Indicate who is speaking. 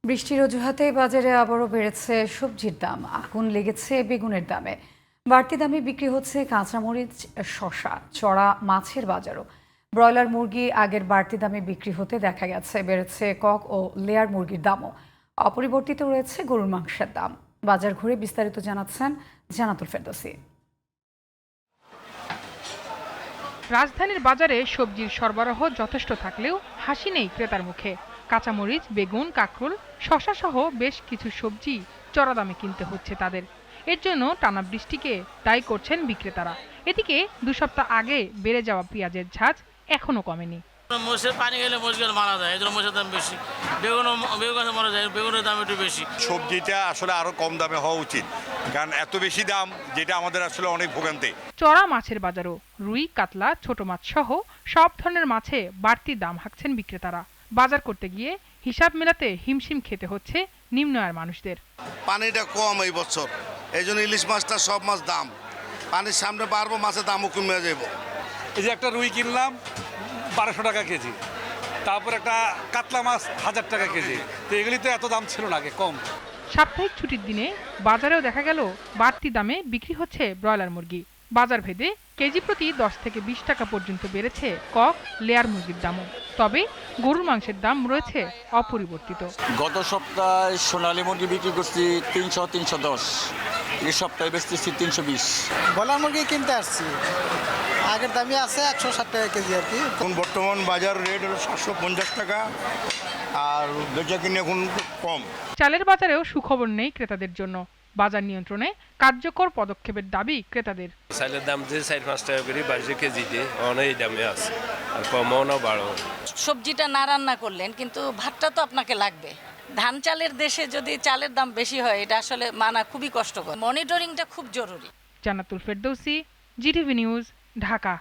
Speaker 1: বৃষ্টির অজুহাতে বাজারে আবারও বেড়েছে সবজির দাম। আগুন লেগেছে বেগুনের দামে। বাড়তি দামে বিক্রি হচ্ছে কাঁচামরিচ, শসা, চড়া মাছের বাজারও। ব্রয়লার মুরগি আগের বাড়তি দামে বিক্রি হতে দেখা গেছে। বেড়েছে কক ও লেয়ার মুরগির দামও। অপরিবর্তিত রয়েছে গরুর মাংসের দাম। বাজার ঘুরে বিস্তারিত জানাচ্ছেন জানাতুল ফেরদৌসী।
Speaker 2: রাজধানীর বাজারে সবজির সরবরাহ যথেষ্ট থাকলেও হাসি নেই ক্রেতার মুখে। কাঁচামরিচ, বেগুন, কাঁকরোল, শসা সহ বেশ কিছু সবজি চড়া দামে কিনতে হচ্ছে তাদের। এর জন্য টানা বৃষ্টিকে দায়ী করছেন বিক্রেতারা। এদিকে 2 সপ্তাহ আগে বেড়ে যাওয়া পেঁয়াজের ঝাঁজ এখনো কমেনি।
Speaker 3: মোষের পানি গেলে মোষগুলো মারা যায়, এই জন্য মোষের দাম বেশি। বেগুন মারা যায়, বেগুনের দাম একটু বেশি।
Speaker 4: সবজিটা আসলে আরো কম দামে হওয়া উচিত, কারণ এত বেশি দাম যেটা আমাদের আসলে অনেক ভোগান্তি।
Speaker 2: চড়া মাছের বাজারও রুই, কাতলা, ছোট মাছ সহ সব ধরনের মাছে বাড়তি দাম হাঁকছেন বিক্রেতারা। বাজার করতে গিয়ে হিসাব মেলাতে হিমশিম খেতে হচ্ছে নিম্ন আয়ের মানুষদের।
Speaker 5: পানিটা কম এই বছর, এই জন্য ইলিশ মাছটা সব মাছ দাম। পানির সামনে বাড়বো, মাছের দামও কমে যাবো।
Speaker 6: এই যে একটা রুই কিনলাম 1200 টাকা কেজি, তারপর একটা কাতলা মাছ 1000 টাকা কেজি। তো এগুলি তো এত দাম ছিল না আগে, কম।
Speaker 2: সাপ্তাহিক ছুটির দিনে বাজারেও দেখা গেল বাড়তি দামে বিক্রি হচ্ছে ব্রয়লার মুরগি। বাজার ভেদে কেজি প্রতি 10 থেকে 20 টাকা পর্যন্ত বেড়েছে কক, লেয়ার মুরগির দামও। তবে গরুর মাংসের দাম রয়েছে অপরিবর্তিত।
Speaker 7: গত সপ্তাহে সোনালী মুরগি বিক্রি করছি 300-310, এই সপ্তাহে বেচতেছি 320।
Speaker 8: ব্রয়লার মুরগি কিনতে আসছি, আগের দামই আছে 160 টাকা কেজি আর কি।
Speaker 4: এখন বর্তমান বাজার রেট হলো 750 টাকা, আর বেচা কিনে এখন কম।
Speaker 2: চালের বাজারেও সুখবর নেই ক্রেতাদের জন্য। বাজার নিয়ন্ত্রণে কার্যকর পদক্ষেপের দাবি ক্রেতাদের।
Speaker 9: চালের দাম যে 4-5 টাকা করে বাড়ছে কেজিতে, অনেক দামে আছে, আর কমও না বাড়ো।
Speaker 10: সবজিটা না রান্না করলেন, কিন্তু ভাতটা তো আপনাকে লাগবে। ধান চালের দেশে যদি চালের দাম বেশি হয়, এটা আসলে মানা খুবই কষ্টকর। মনিটরিংটা খুব জরুরি।
Speaker 2: Jannatul Ferdousi, GTV news, Dhaka.